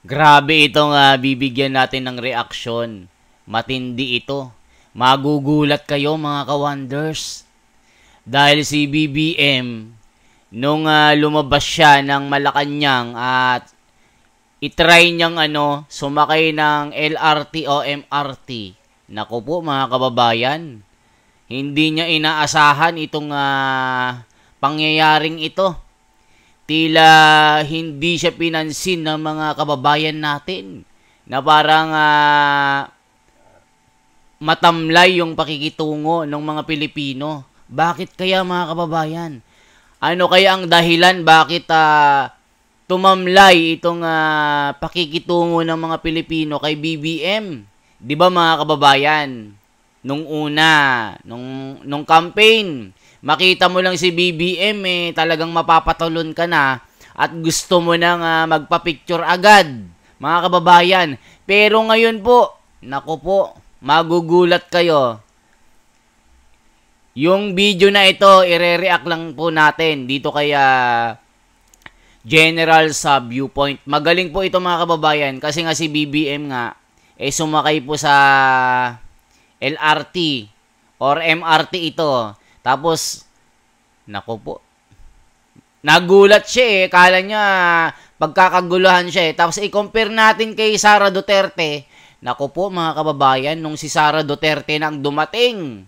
Grabe itong bibigyan natin ng reaksyon. Matindi ito. Magugulat kayo mga ka-wonders. Dahil si BBM, nung lumabas siya ng Malacanang at itry niyang sumakay ng LRT o MRT. Naku po mga kababayan, hindi niya inaasahan itong pangyayaring ito. Tila hindi siya pinansin ng mga kababayan natin na parang matamlay yung pakikitungo ng mga Pilipino. Bakit kaya mga kababayan? Ano kaya ang dahilan bakit tumamlay itong pakikitungo ng mga Pilipino kay BBM? 'Di ba mga kababayan? Nung una, nung campaign, makita mo lang si BBM talagang mapapatulon ka na at gusto mo nang magpa-picture agad, mga kababayan. Pero ngayon po, nako po, magugulat kayo. Yung video na ito, ire-react lang po natin dito kaya General sa Viewpoint. Magaling po ito mga kababayan kasi nga si BBM nga sumakay po sa LRT or MRT ito. Tapos nako po, nagulat siya kala niya pagkakaguluhan siya Tapos i-compare natin kay Sara Duterte. Nako po mga kababayan, nung si Sara Duterte na ang dumating,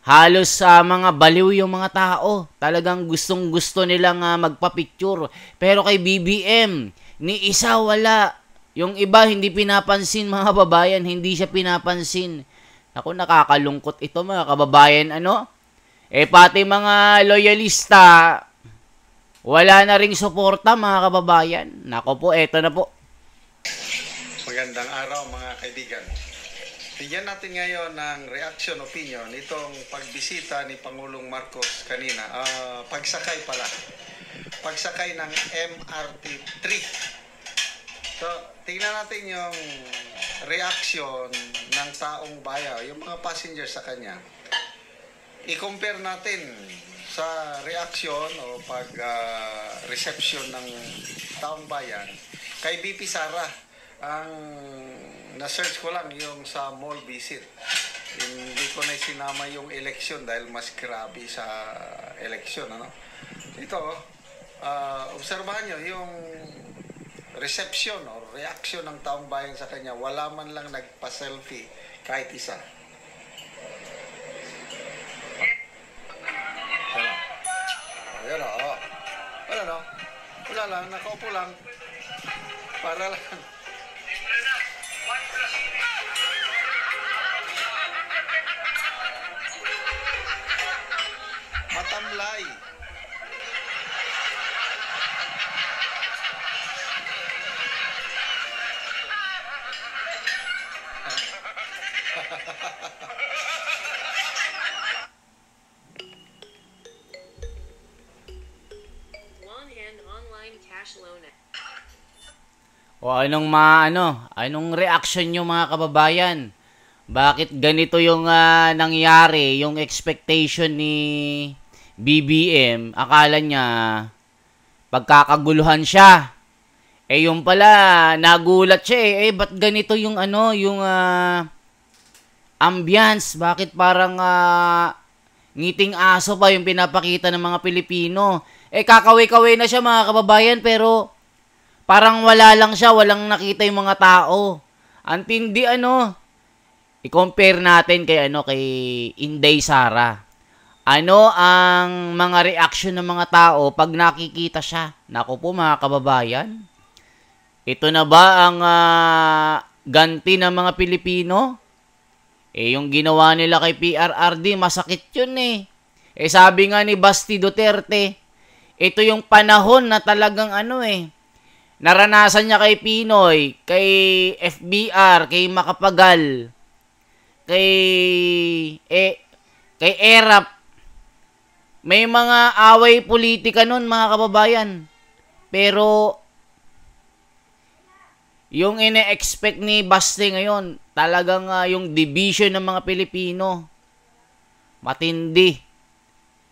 halos sa mga baliw yung mga tao. Talagang gustong-gusto nilang magpa-picture. Pero kay BBM, ni isa wala. Yung iba hindi pinapansin mga kababayan, hindi siya pinapansin. Ako nakakalungkot ito mga kababayan, pati mga loyalista, wala na ring suporta mga kababayan. Nako po, eto na po. Magandang araw mga kaibigan. Bigyan natin ngayon ng reaction opinion itong pagbisita ni Pangulong Marcos kanina. Pagsakay pala. Pagsakay ng MRT3. So, tingnan natin yung reaction ng taong bayan, yung mga passengers sa kanya. I-compare natin sa reaction o reception ng taong bayan kay BP Sara. Ang na-search ko lang yung sa mall visit. Hindi ko na sinama yung election dahil mas grabe sa election. Ito, obserbahan nyo yung reception o reaction ng taong bayan sa kanya. Wala man lang nagpa-selfie kahit isa. Ayan o. Wala lang, nakaupo lang. Para lang. Matamlay. Long-hand online cash loan. O anong reaction nyo mga kababayan? Bakit ganito yung nangyari, yung expectation ni BBM? Akala niya pagkakaguluhan siya. Yung pala nagulat siya ba't ganito yung yung ambience? Bakit parang ngiting aso pa yung pinapakita ng mga Pilipino? Kakaway-kaway na siya mga kababayan pero parang wala lang siya, walang nakita yung mga tao. Antindi I-compare natin kay kay Inday Sara. Ano ang mga reaction ng mga tao pag nakikita siya? Naku po mga kababayan. Ito na ba ang ganti ng mga Pilipino? Yung ginawa nila kay PRRD, masakit yun sabi nga ni Basti Duterte, ito yung panahon na talagang naranasan niya kay Pinoy, kay FBR, kay Macapagal, kay ERAP. May mga away politika nun mga kababayan. Pero yung ine-expect ni Basti ngayon, talagang yung division ng mga Pilipino, matindi.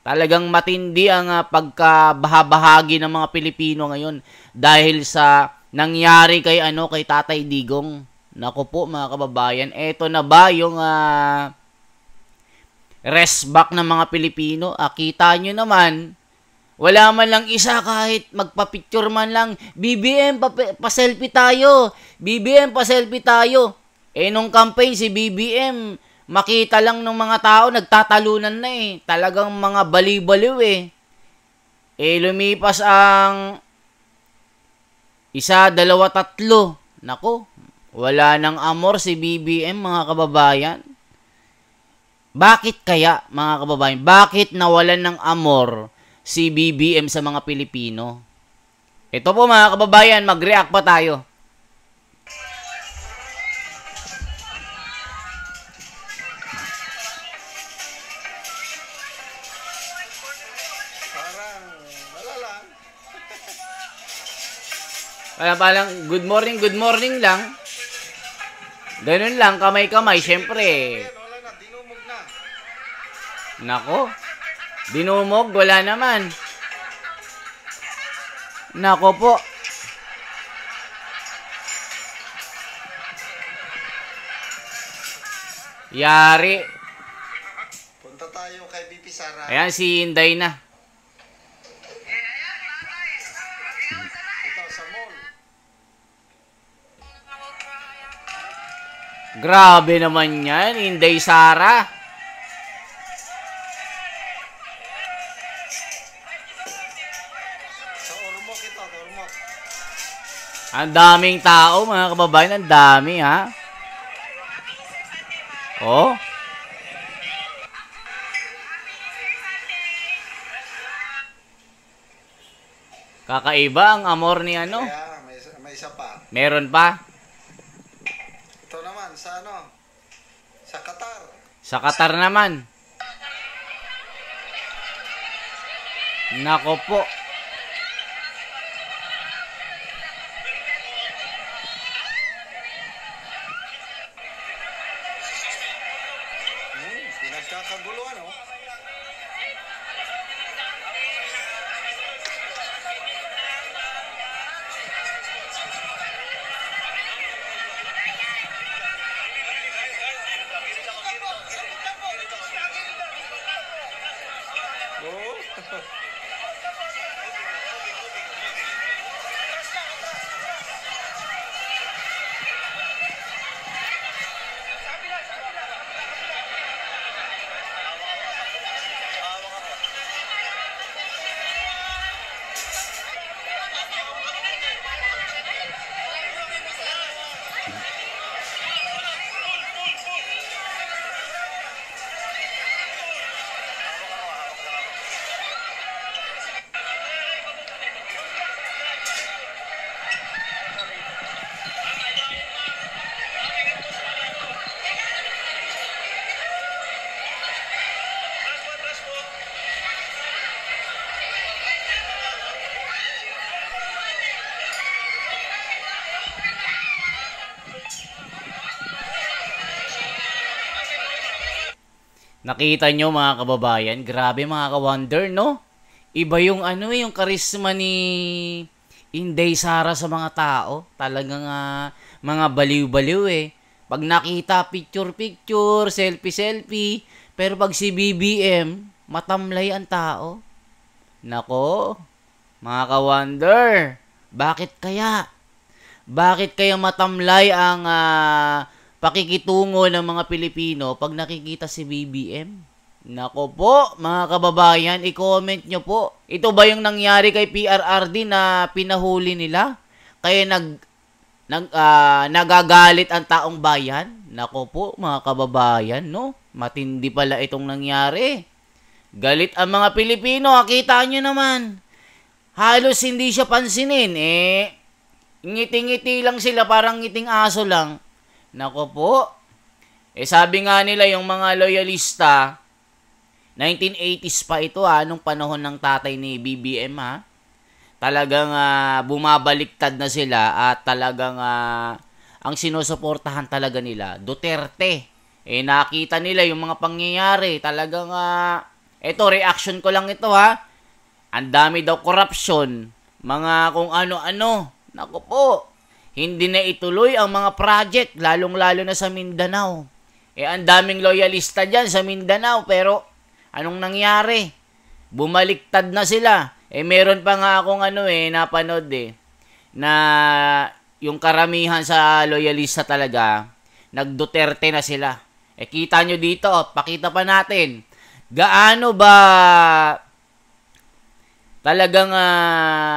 Talagang matindi ang pagkabahabahagi ng mga Pilipino ngayon dahil sa nangyari kay kay Tatay Digong. Naku po mga kababayan, eto na ba yung rest back ng mga Pilipino? Kita nyo naman, wala man lang isa kahit magpa-picture man lang. BBM, pa-selfie tayo. BBM, pa-selfie tayo. Nung campaign si BBM, makita lang ng mga tao, nagtatalunan na Talagang mga baliw-baliw lumipas ang isa, dalawa, tatlo. Nako, wala nang amor si BBM mga kababayan. Bakit kaya mga kababayan? Bakit nawalan ng amor si BBM sa mga Pilipino? Ito po mga kababayan, mag-react pa tayo. Parang good morning lang. Ganun lang, kamay-kamay, syempre. Wala na, dinumog na. Nako, dinumog, wala naman. Nako po. Yari. Punta tayo kay BP Sara. Ayan, si Inday na. Ito sa mall. Grabe naman yan, Inday Sara. Sa Ormoc ito, Ormoc. Ang daming tao, mga kababayan. Ang dami, ha? Oh. Kakaiba ang amor ni Kaya may isa pa. Meron pa? Ito naman, sa Sa Qatar. Sa Qatar naman. Nako po. Pinagkakaguluhan, Nakita nyo mga kababayan, grabe mga ka-wonder, no? Iba yung yung karisma ni Inday Sara sa mga tao. Talagang mga baliw-baliw Pag nakita, picture-picture, selfie-selfie. Pero pag si BBM, matamlay ang tao. Nako, mga ka-wonder, bakit kaya? Bakit kaya matamlay ang pakikitungo ng mga Pilipino pag nakikita si BBM? Nako po, mga kababayan, i-comment nyo po. Ito ba yung nangyari kay PRRD na pinahuli nila? Kaya nagagalit ang taong bayan? Nako po, mga kababayan, no? Matindi pala itong nangyari. Galit ang mga Pilipino, kita nyo naman. Halos hindi siya pansinin, ngiti-ngiti lang sila, parang ngiting aso lang. Nako po. Sabi nga nila yung mga loyalista, 1980s pa ito nung panahon ng tatay ni BBM Talagang bumabaliktad na sila at talagang ang sinusuportahan talaga nila, Duterte. Nakita nila yung mga pangyayari. Talagang eto, reaction ko lang ito Ang dami daw corruption, mga kung ano-ano. Naku po, hindi na ituloy ang mga project, lalong-lalo na sa Mindanao. Ang daming loyalista dyan sa Mindanao, pero anong nangyari? Bumaliktad na sila. Meron pa nga akong napanood na yung karamihan sa loyalista talaga, nag-Duterte na sila. Kita nyo dito, pakita pa natin. Gaano ba talagang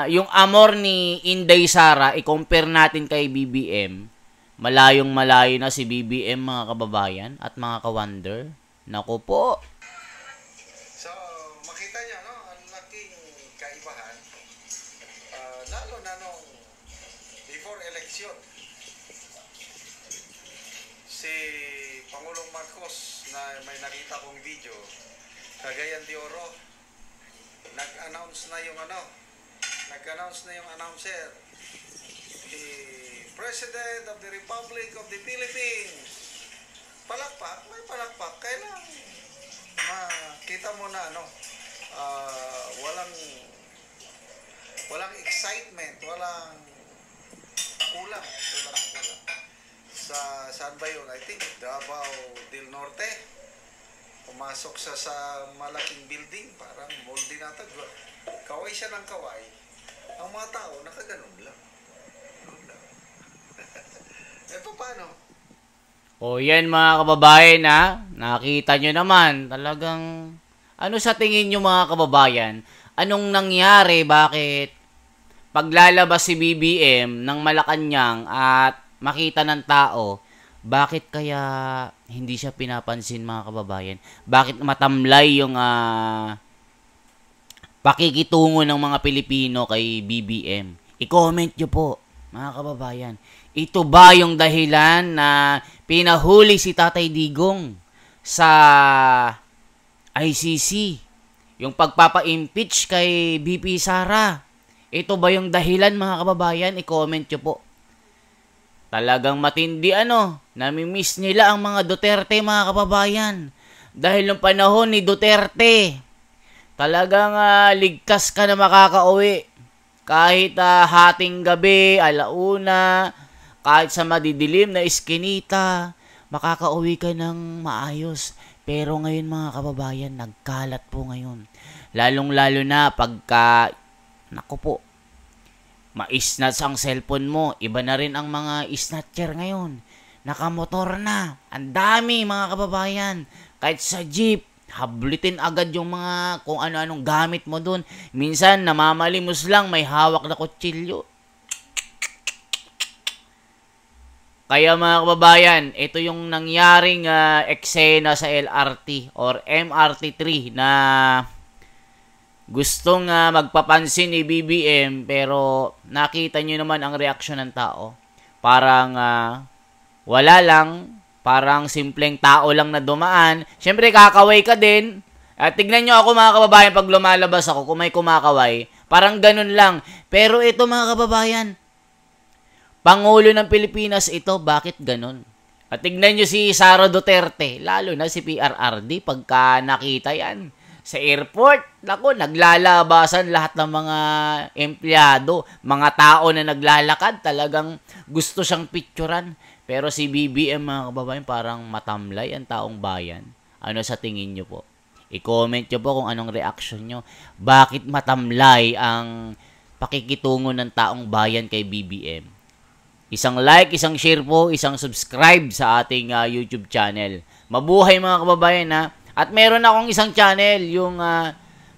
yung amor ni Inday Sara, i-compare natin kay BBM, malayong malayo na si BBM, mga kababayan at mga ka-wonder. Naku po. So, makita niyo, no? Ang laking kaibahan. Lalo na nung before election, si Pangulong Marcos, na may nakita kong video, Cagayan de Oro, nag-announce na yung announcer, the President of the Republic of the Philippines. Palakpak, may palakpak. Kailangan makita mo na walang excitement, walang kulang. Saan ba yun? I think Davao del Norte. Pumasok siya sa malaking building, parang moldy natag. Kaway siya ng kaway. Ang mga tao, nakaganon lang. Paano? Yan mga kababayan nakita nyo naman, talagang, ano sa tingin nyo mga kababayan? Anong nangyari? Bakit paglalabas si BBM ng Malacanang at makita ng tao, bakit kaya hindi siya pinapansin mga kababayan? Bakit matamlay yung pakikitungo ng mga Pilipino kay BBM? I-comment nyo po mga kababayan. Ito ba yung dahilan na pinahuli si Tatay Digong sa ICC? Yung pagpapa-impeach kay BP Sara. Ito ba yung dahilan mga kababayan? I-comment nyo po. Talagang matindi namimiss nila ang mga Duterte mga kababayan. Dahil nung panahon ni Duterte, talagang ligtas ka na makakauwi. Kahit hating gabi, alauna, kahit sa madidilim na iskinita, makakauwi ka ng maayos. Pero ngayon mga kababayan, nagkalat po ngayon. Lalong-lalo na pagka, naku po, ma-snatch ang cellphone mo. Iba na rin ang mga snatcher ngayon. Nakamotor na. Ang dami mga kababayan. Kahit sa jeep, hablitin agad yung mga kung ano-anong gamit mo dun. Minsan, namamalimos lang, may hawak na kutsilyo. Kaya mga kababayan, ito yung nangyaring eksena sa LRT or MRT3 na gustong magpapansin ni BBM, pero nakita nyo naman ang reaksyon ng tao. Parang wala lang, parang simpleng tao lang na dumaan. Siyempre kakaway ka din. Tignan nyo ako mga kababayan pag lumalabas ako kung may kumakaway. Parang ganun lang. Pero ito mga kababayan, Pangulo ng Pilipinas ito, bakit ganun? At tignan nyo si Sara Duterte, lalo na si PRRD, pagka nakita yan sa airport, naku, naglalabasan lahat ng mga empleyado, mga tao na naglalakad, talagang gusto siyang picturean. Pero si BBM mga kababayan, parang matamlay ang taong bayan. Ano sa tingin nyo po? I-comment nyo po kung anong reaction nyo. Bakit matamlay ang pakikitungo ng taong bayan kay BBM? Isang like, isang share po, isang subscribe sa ating YouTube channel. Mabuhay mga kababayan At meron akong isang channel, yung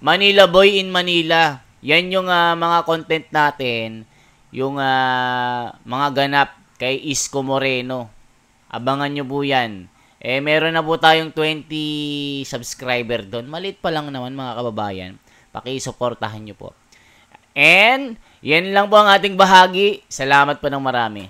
Manila Boy in Manila. Yan yung mga content natin, yung mga ganap kay Isko Moreno. Abangan nyo po yan. Meron na po tayong 20 subscriber doon. Maliit pa lang naman mga kababayan. Paki-suportahan nyo po. And yan lang po ang ating bahagi. Salamat po ng marami.